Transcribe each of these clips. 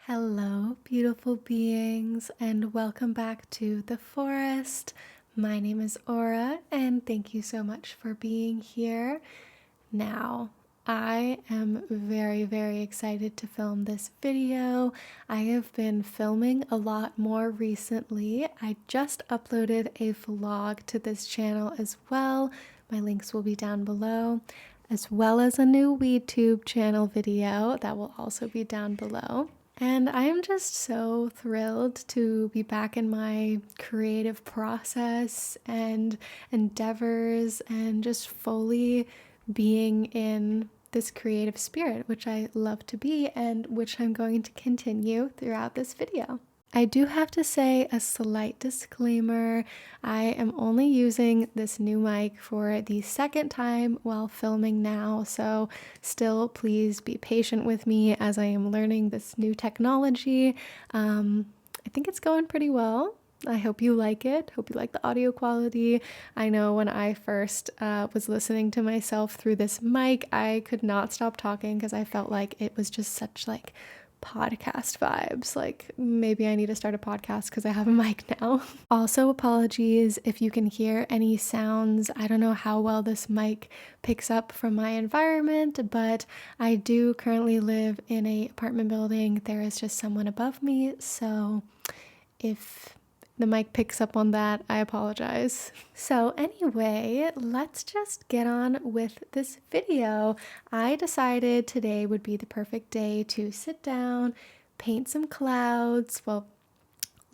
Hello, beautiful beings, and welcome back to the forest. My name is Aura, and thank you so much for being here. Now, I am very excited to film this video. I have been filming a lot more recently. I just uploaded a vlog to this channel as well. My links will be down below, as well as a new WeedTube channel video that will also be down below. And I am just so thrilled to be back in my creative process and endeavors and just fully being in this creative spirit, which I love to be and which I'm going to continue throughout this video. I do have to say a slight disclaimer. I am only using this new mic for the second time while filming now, so still please be patient with me as I am learning this new technology. I think it's going pretty well. I hope you like it. Hope you like the audio quality. I know when I first was listening to myself through this mic, I could not stop talking because I felt like it was just such podcast vibes. Like maybe I need to start a podcast because I have a mic now. Also, apologies if you can hear any sounds. I don't know how well this mic picks up from my environment, but I do currently live in an apartment building. There is just someone above me, so if the mic picks up on that, I apologize. So anyway, let's just get on with this video. I decided today would be the perfect day to sit down, paint some clouds,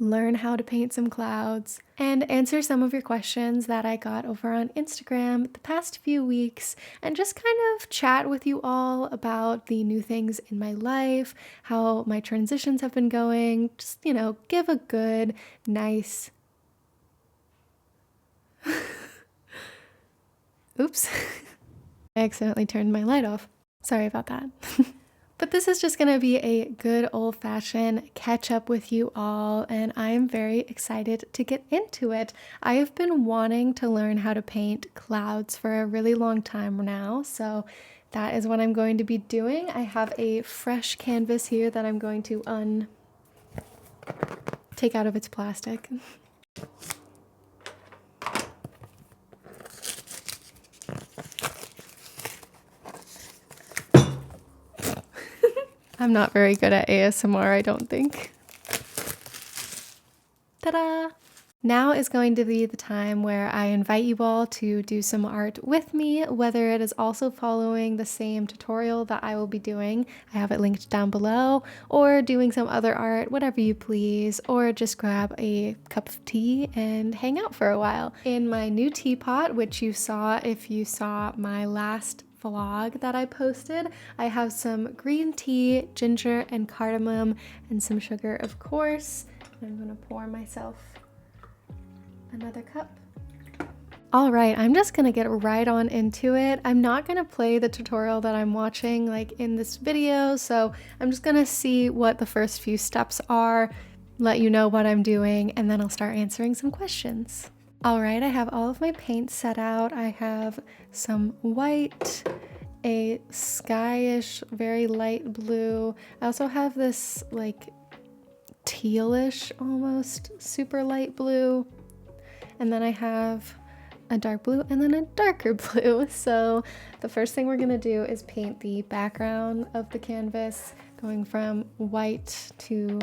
learn how to paint some clouds, and answer some of your questions that I got over on Instagram the past few weeks, and just kind of chat with you all about the new things in my life, how my transitions have been going, just, give a good, nice... Oops. I accidentally turned my light off. Sorry about that. But this is just going to be a good old-fashioned catch up with you all, and I am very excited to get into it. I have been wanting to learn how to paint clouds for a really long time now, so that is what I'm going to be doing. I have a fresh canvas here that I'm going to take out of its plastic. I'm not very good at ASMR, I don't think. Ta-da! Now is going to be the time where I invite you all to do some art with me, whether it is also following the same tutorial that I will be doing, I have it linked down below, or doing some other art, whatever you please, or just grab a cup of tea and hang out for a while. In my new teapot, which you saw if you saw my last vlog that I posted, I have some green tea, ginger and cardamom, and some sugar, of course. I'm gonna pour myself another cup. All right, I'm just gonna get right on into it. I'm not gonna play the tutorial that I'm watching in this video, so I'm just gonna see what the first few steps are, let you know what I'm doing, and then I'll start answering some questions. All right, I have all of my paint set out. I have some white, a skyish, very light blue. I also have this tealish, almost super light blue. And then I have a dark blue and then a darker blue. So the first thing we're gonna do is paint the background of the canvas, going from white to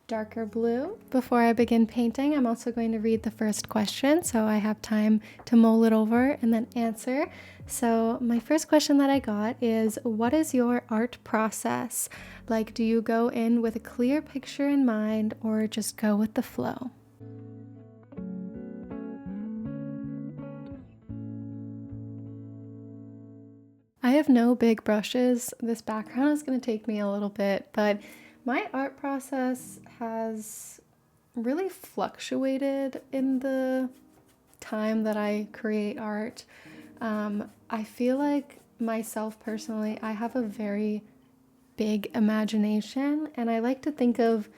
darker blue. Before I begin painting, I'm also going to read the first question so I have time to mull it over and then answer. So my first question that I got is, what is your art process? Do you go in with a clear picture in mind or just go with the flow? I have no big brushes. This background is going to take me a little bit, but my art process has really fluctuated in the time that I create art. I feel like myself personally, I have a very big imagination, and I like to think of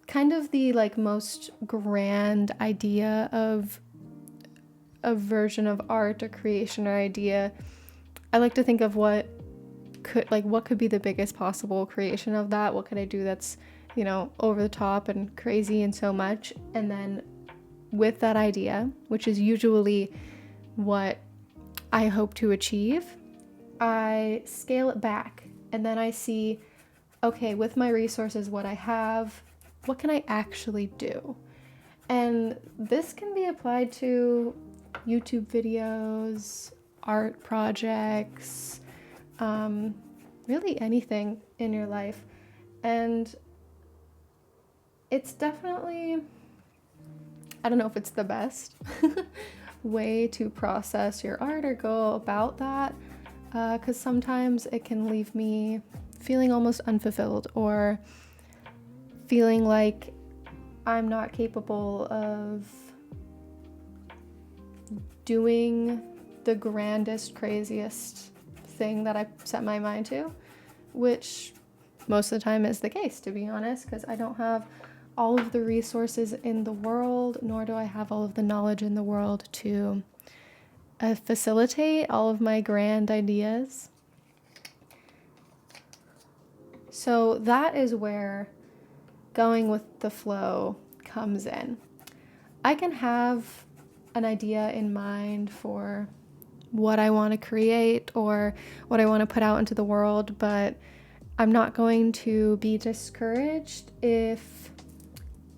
kind of the most grand idea of a version of art or creation or idea. I like to think of what could be the biggest possible creation of that. What could I do that's over the top and crazy and so much. And then with that idea, which is usually what I hope to achieve, I scale it back and then I see, okay, with my resources, what I have, what can I actually do? And this can be applied to YouTube videos, art projects, really anything in your life. And it's definitely, I don't know if it's the best way to process your art or go about that, because sometimes it can leave me feeling almost unfulfilled or feeling like I'm not capable of doing the grandest, craziest thing that I set my mind to, which most of the time is the case, to be honest, because I don't have all of the resources in the world, nor do I have all of the knowledge in the world to facilitate all of my grand ideas. So that is where going with the flow comes in. I can have an idea in mind for what I want to create or what I want to put out into the world, but I'm not going to be discouraged if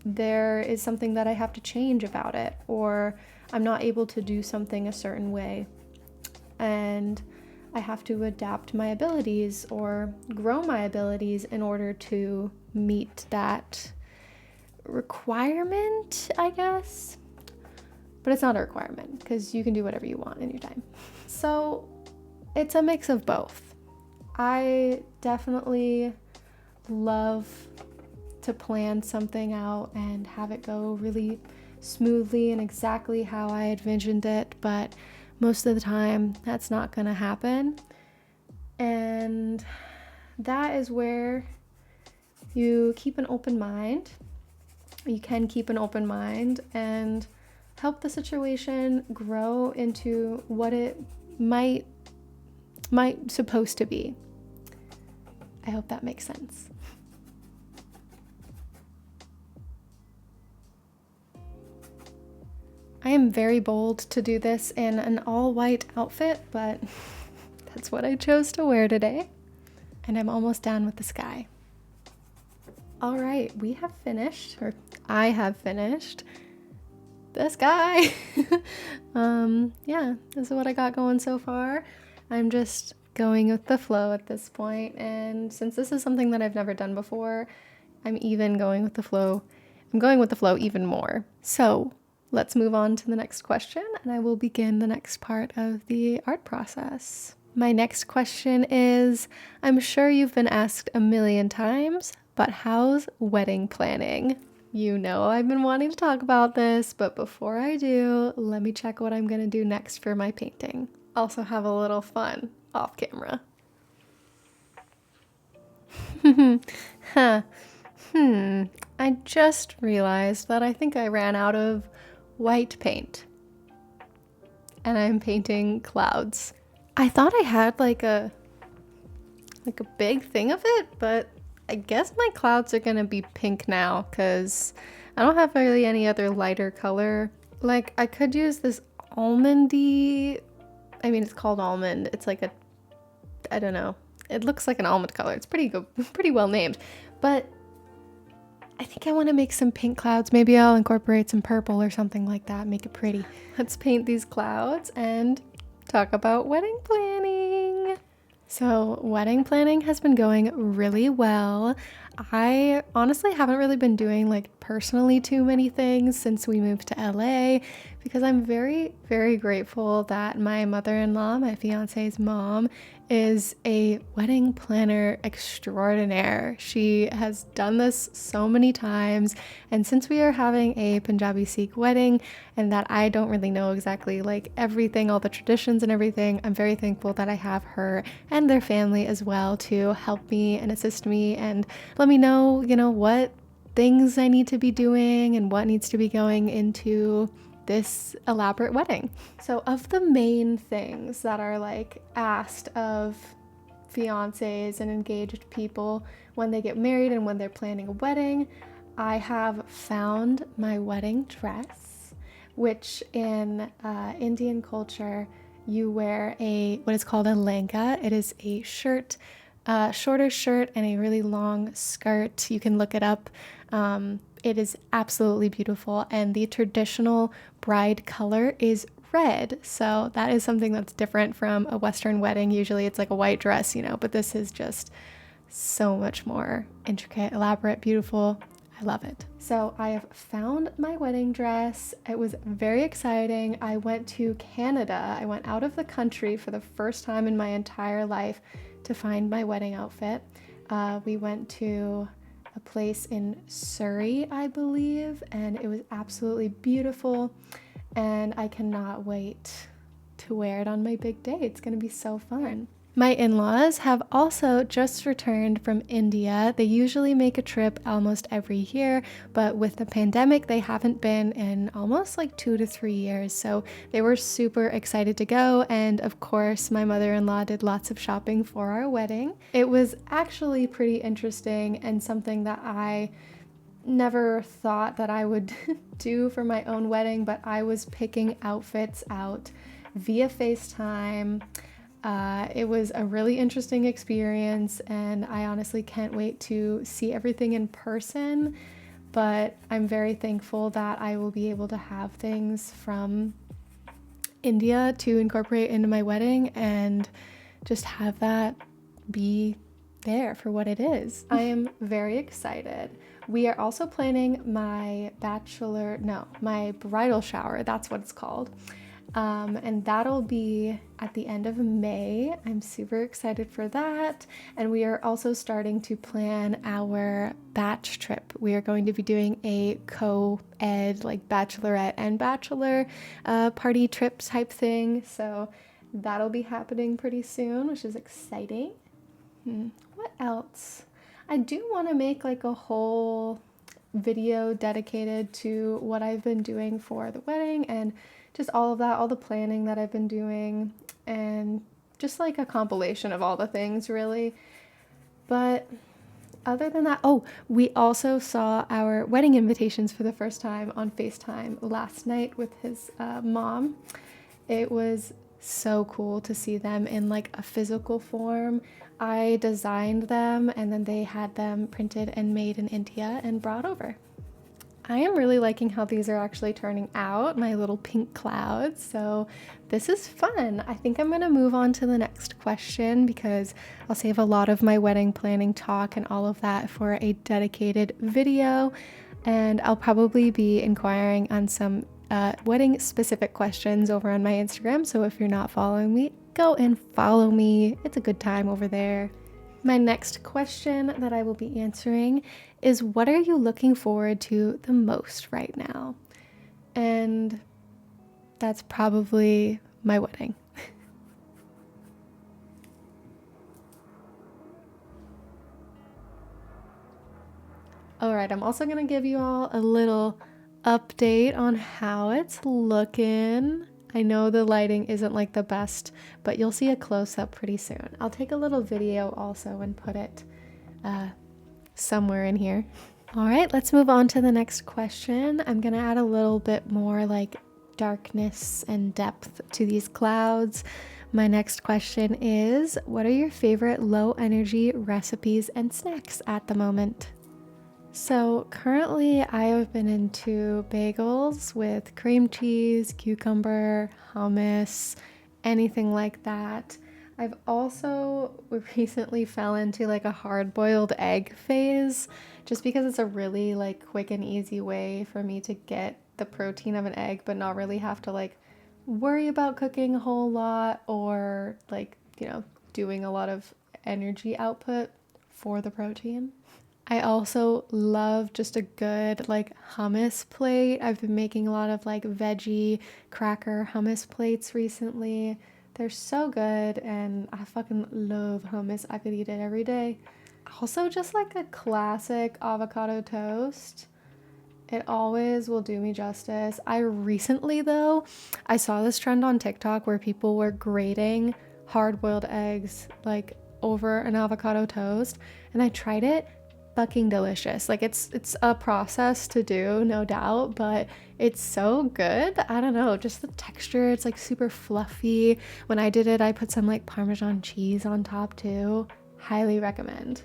there is something that I have to change about it, or I'm not able to do something a certain way and I have to adapt my abilities or grow my abilities in order to meet that requirement, I guess. But it's not a requirement because you can do whatever you want in your time. So it's a mix of both. I definitely love to plan something out and have it go really smoothly and exactly how I envisioned it, but most of the time that's not going to happen. And that is where you keep an open mind. You can keep an open mind and help the situation grow into what it might supposed to be. I hope that makes sense. I am very bold to do this in an all-white outfit, but that's what I chose to wear today. And I'm almost done with the sky. All right, we have finished, or I have finished the sky. Yeah, this is what I got going so far. I'm just going with the flow at this point, and since this is something that I've never done before, I'm going with the flow even more. So let's move on to the next question, and I will begin the next part of the art process. My next question is, I'm sure you've been asked a million times, but how's wedding planning? You know I've been wanting to talk about this, but before I do, let me check what I'm going to do next for my painting. Also have a little fun off camera. I just realized that I think I ran out of white paint. And I'm painting clouds. I thought I had like a big thing of it, but I guess my clouds are gonna be pink now because I don't have really any other lighter color. Like, I could use this almondy, I mean, it's called almond. It's like I don't know. It looks like an almond color. It's pretty good, pretty well named. But I think I want to make some pink clouds. Maybe I'll incorporate some purple or something like that, make it pretty. Let's paint these clouds and talk about wedding planning. So wedding planning has been going really well. I honestly haven't really been doing like personally too many things since we moved to LA because I'm very, very grateful that my mother-in-law, my fiance's mom, is a wedding planner extraordinaire. She has done this so many times, and since we are having a Punjabi Sikh wedding and that I don't really know exactly like everything, all the traditions and everything, I'm very thankful that I have her and their family as well to help me and assist me and let me know, what things I need to be doing and what needs to be going into this elaborate wedding. So of the main things that are like asked of fiancés and engaged people when they get married and when they're planning a wedding. I have found my wedding dress, which in Indian culture, you wear what is called a langa. It is a shirt, shorter shirt and a really long skirt. You can look it up. It is absolutely beautiful, and the traditional bride color is red. So that is something that's different from a Western wedding. Usually it's like a white dress, but this is just so much more intricate, elaborate, beautiful. I love it. So I have found my wedding dress. It was very exciting. I went to Canada. I went out of the country for the first time in my entire life to find my wedding outfit. We went to a place in Surrey, I believe, and it was absolutely beautiful. And I cannot wait to wear it on my big day. It's going to be so fun. My in-laws have also just returned from India. They usually make a trip almost every year, but with the pandemic, they haven't been in almost like 2 to 3 years. So they were super excited to go. And of course, my mother-in-law did lots of shopping for our wedding. It was actually pretty interesting and something that I never thought that I would do for my own wedding, but I was picking outfits out via FaceTime. It was a really interesting experience, and I honestly can't wait to see everything in person, but I'm very thankful that I will be able to have things from India to incorporate into my wedding and just have that be there for what it is. I am very excited. We are also planning my bridal shower. That's what it's called. And that'll be at the end of May. I'm super excited for that. And we are also starting to plan our batch trip. We are going to be doing a co-ed, like bachelorette and bachelor party trip type thing. So that'll be happening pretty soon, which is exciting. What else? I do want to make like a whole video dedicated to what I've been doing for the wedding and just all of that, all the planning that I've been doing, and just like a compilation of all the things really. But other than that, we also saw our wedding invitations for the first time on FaceTime last night with his mom. It was so cool to see them in like a physical form. I designed them and then they had them printed and made in India and brought over. I am really liking how these are actually turning out, my little pink clouds. So this is fun. I think I'm going to move on to the next question because I'll save a lot of my wedding planning talk and all of that for a dedicated video. And I'll probably be inquiring on some wedding specific questions over on my Instagram. So if you're not following me, go and follow me. It's a good time over there. My next question that I will be answering is, what are you looking forward to the most right now? And that's probably my wedding. All right, I'm also going to give you all a little update on how it's looking. I know the lighting isn't like the best, but you'll see a close-up pretty soon. I'll take a little video also and put it somewhere in here. All right, let's move on to the next question. I'm gonna add a little bit more like darkness and depth to these clouds. My next question is, what are your favorite low energy recipes and snacks at the moment? So currently I have been into bagels with cream cheese, cucumber, hummus, anything like that. I've also recently fell into like a hard-boiled egg phase just because it's a really like quick and easy way for me to get the protein of an egg but not really have to like worry about cooking a whole lot or like, doing a lot of energy output for the protein. I also love just a good like hummus plate. I've been making a lot of like veggie cracker hummus plates recently. They're so good and I fucking love hummus. I could eat it every day. Also just like a classic avocado toast. It always will do me justice. I recently though, I saw this trend on TikTok where people were grating hard-boiled eggs like over an avocado toast, and I tried it. Fucking delicious. Like it's a process to do, no doubt, but it's so good. I don't know, just the texture, it's like super fluffy. When I did it, I put some like Parmesan cheese on top too. Highly recommend.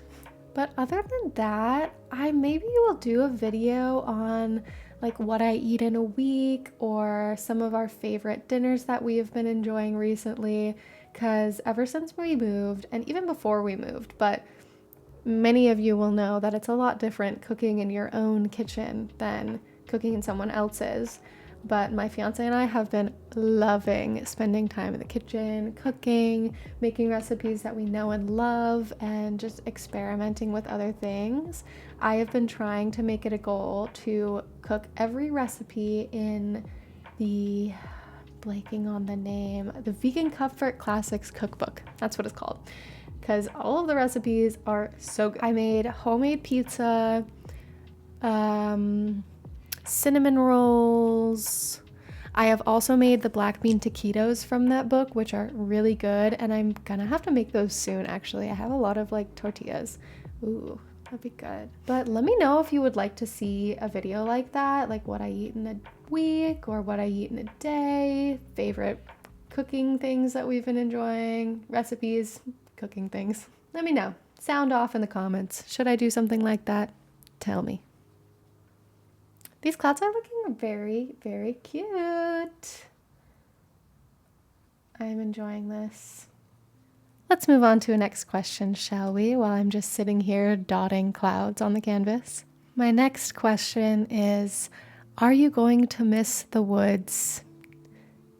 But other than that, I maybe will do a video on like what I eat in a week or some of our favorite dinners that we have been enjoying recently, because ever since we moved, and even before we moved, but many of you will know that it's a lot different cooking in your own kitchen than cooking in someone else's. But my fiance and I have been loving spending time in the kitchen, cooking, making recipes that we know and love, and just experimenting with other things. I have been trying to make it a goal to cook every recipe in the, blanking on the name, the Vegan Comfort Classics cookbook. That's what it's called. Because all of the recipes are so good. I made homemade pizza, cinnamon rolls. I have also made the black bean taquitos from that book, which are really good, and I'm gonna have to make those soon, actually. I have a lot of like tortillas. Ooh, that'd be good. But let me know if you would like to see a video like that, like what I eat in a week or what I eat in a day, favorite cooking things that we've been enjoying, recipes, cooking things. Let me know. Sound off in the comments. Should I do something like that? Tell me. These clouds are looking very, very cute. I'm enjoying this. Let's move on to a next question, shall we? While I'm just sitting here dotting clouds on the canvas. My next question is, are you going to miss the woods?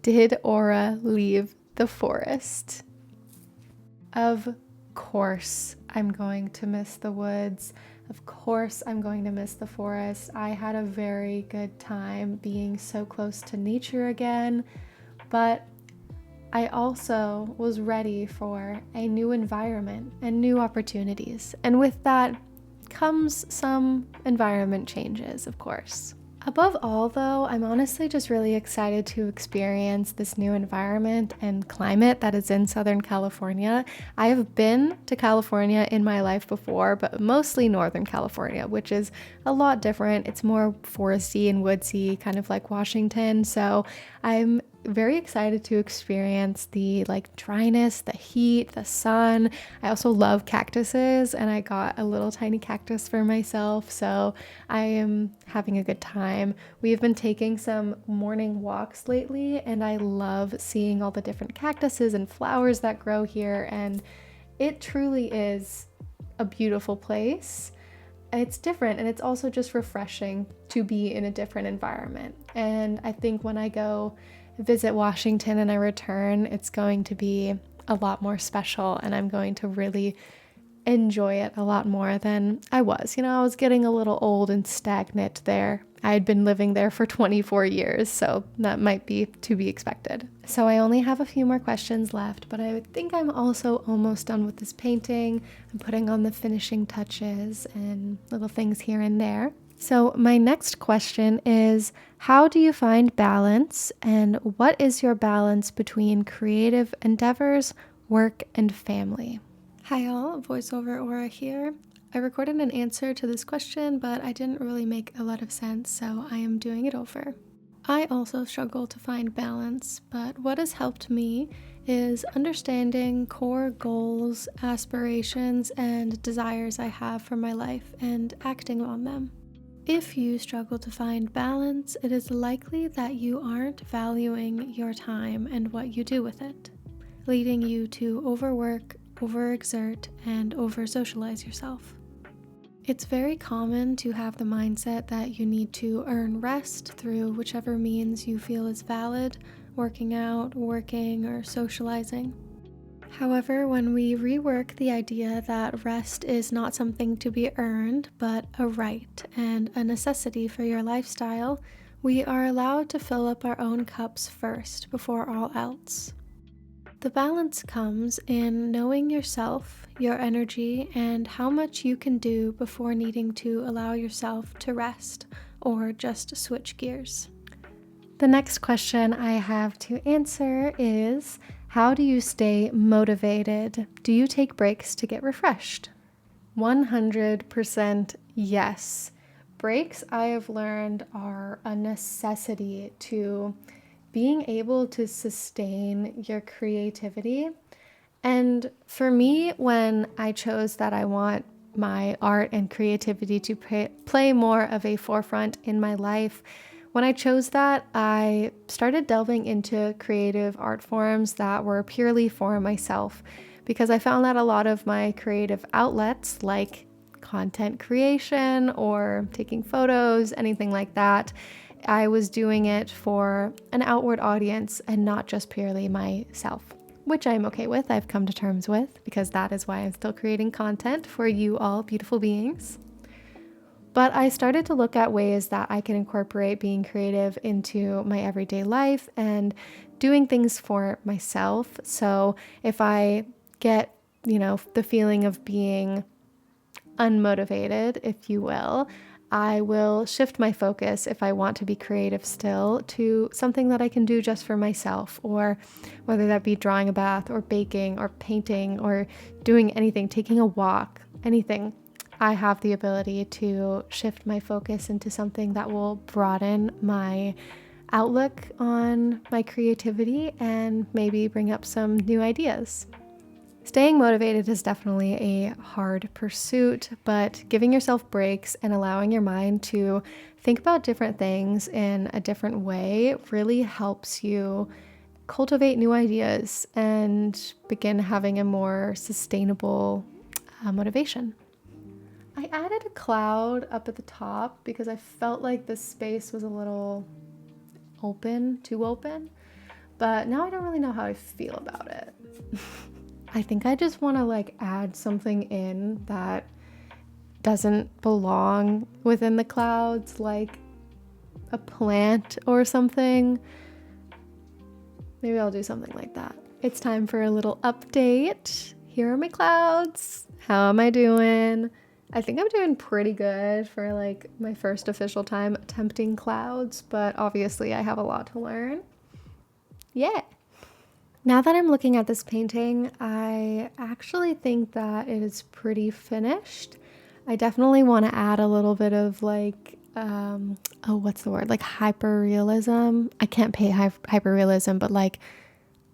Did Aura leave the forest? Of course, I'm going to miss the woods. Of course, I'm going to miss the forest. I had a very good time being so close to nature again, but I also was ready for a new environment and new opportunities. And with that comes some environment changes, of course. Above all, though, I'm honestly just really excited to experience this new environment and climate that is in Southern California. I have been to California in my life before, but mostly Northern California, which is a lot different. It's more foresty and woodsy, kind of like Washington. So I'm very excited to experience the like dryness, the heat, the sun. I also love cactuses, and I got a little tiny cactus for myself, so I am having a good time. We've been taking some morning walks lately, and I love seeing all the different cactuses and flowers that grow here, and it truly is a beautiful place. It's different, and it's also just refreshing to be in a different environment. And I think when I go visit Washington and I return, it's going to be a lot more special, and I'm going to really enjoy it a lot more than I was. You know, I was getting a little old and stagnant there. I had been living there for 24 years, so that might be to be expected. So I only have a few more questions left, but I think I'm also almost done with this painting. I'm putting on the finishing touches and little things here and there. So my next question is, how do you find balance, and what is your balance between creative endeavors, work, and family? Hi all, voiceover Aura here. I recorded an answer to this question, but I didn't really make a lot of sense, so I am doing it over. I also struggle to find balance, but what has helped me is understanding core goals, aspirations, and desires I have for my life and acting on them. If you struggle to find balance, it is likely that you aren't valuing your time and what you do with it, leading you to overwork, overexert, and over-socialize yourself. It's very common to have the mindset that you need to earn rest through whichever means you feel is valid, working out, working, or socializing. However, when we rework the idea that rest is not something to be earned, but a right and a necessity for your lifestyle, we are allowed to fill up our own cups first before all else. The balance comes in knowing yourself, your energy, and how much you can do before needing to allow yourself to rest or just switch gears. The next question I have to answer is, How do you stay motivated? Do you take breaks to get refreshed? 100% yes. Breaks, I have learned, are a necessity to being able to sustain your creativity. And for me, when I chose that I want my art and creativity to play more of a forefront in my life, when I chose that, I started delving into creative art forms that were purely for myself, because I found that a lot of my creative outlets, like content creation or taking photos, anything like that, I was doing it for an outward audience and not just purely myself, which I'm okay with. I've come to terms with, because that is why I'm still creating content for you all beautiful beings. But I started to look at ways that I can incorporate being creative into my everyday life and doing things for myself. So if I get, the feeling of being unmotivated, if you will, I will shift my focus, if I want to be creative still, to something that I can do just for myself, or whether that be drawing a bath or baking or painting or doing anything, taking a walk, anything. I have the ability to shift my focus into something that will broaden my outlook on my creativity and maybe bring up some new ideas. Staying motivated is definitely a hard pursuit, but giving yourself breaks and allowing your mind to think about different things in a different way really helps you cultivate new ideas and begin having a more sustainable motivation. I added a cloud up at the top because I felt like this space was a little too open, but now I don't really know how I feel about it. I think I just want to add something in that doesn't belong within the clouds, like a plant or something. Maybe I'll do something like that. It's time for a little update. Here are my clouds. How am I doing? I think I'm doing pretty good for my first official time attempting clouds, but obviously I have a lot to learn. Yeah. Now that I'm looking at this painting, I actually think that it is pretty finished. I definitely want to add a little bit of what's the word? Hyperrealism. I can't paint hyperrealism, but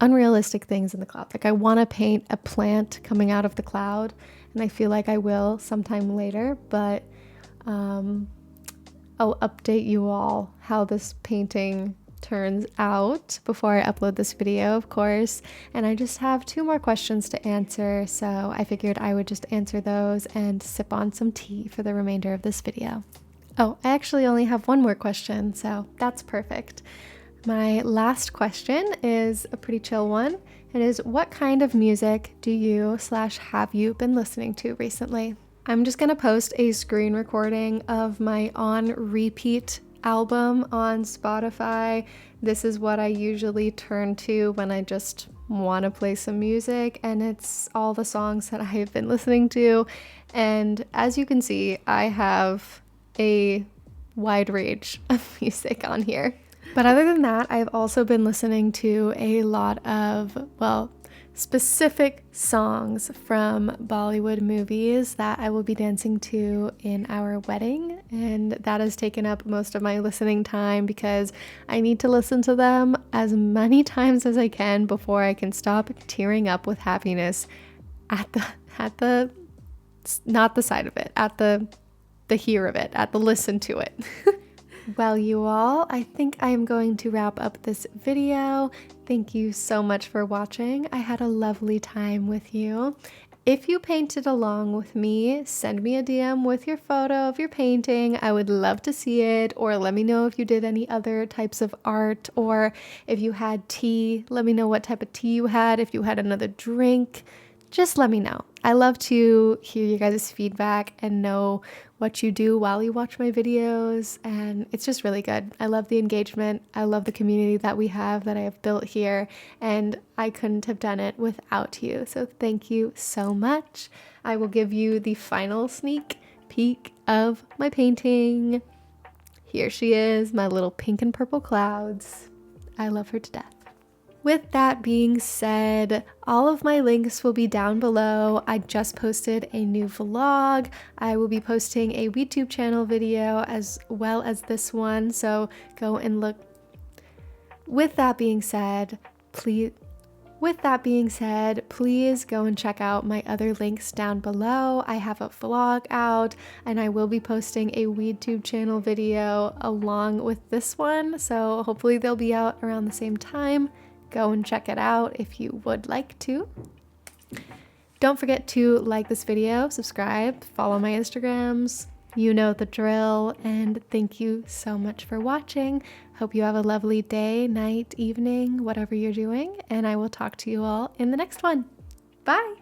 unrealistic things in the cloud. I want to paint a plant coming out of the cloud, and I feel like I will sometime later, but I'll update you all how this painting turns out before I upload this video, of course. And I just have 2 more questions to answer, so I figured I would just answer those and sip on some tea for the remainder of this video. Oh, I actually only have 1 more question, so that's perfect. My last question is a pretty chill one. It is, what kind of music do you/have you been listening to recently? I'm just gonna post a screen recording of my on repeat album on Spotify. This is what I usually turn to when I just want to play some music, and it's all the songs that I have been listening to. And as you can see, I have a wide range of music on here. But other than that, I've also been listening to a lot of, specific songs from Bollywood movies that I will be dancing to in our wedding. And that has taken up most of my listening time because I need to listen to them as many times as I can before I can stop tearing up with happiness at the not the side of it, at the hear of it, at the listen to it. Well, you all, I think I am going to wrap up this video. Thank you so much for watching. I had a lovely time with you. If you painted along with me, send me a DM with your photo of your painting. I would love to see it, or let me know if you did any other types of art, or if you had tea, let me know what type of tea you had. If you had another drink, just let me know. I love to hear you guys' feedback and know what you do while you watch my videos, and it's just really good. I love the engagement. I love the community that we have, that I have built here, and I couldn't have done it without you. So thank you so much. I will give you the final sneak peek of my painting. Here she is, my little pink and purple clouds. I love her to death. With that being said, all of my links will be down below. I just posted a new vlog. I will be posting a YouTube channel video as well as this one, so go and look. With that being said, please go and check out my other links down below. I have a vlog out and I will be posting a WeedTube channel video along with this one, so hopefully they'll be out around the same time. Go and check it out if you would like to. Don't forget to like this video, subscribe, follow my Instagrams. You know the drill, and thank you so much for watching. Hope you have a lovely day, night, evening, whatever you're doing, and I will talk to you all in the next one. Bye!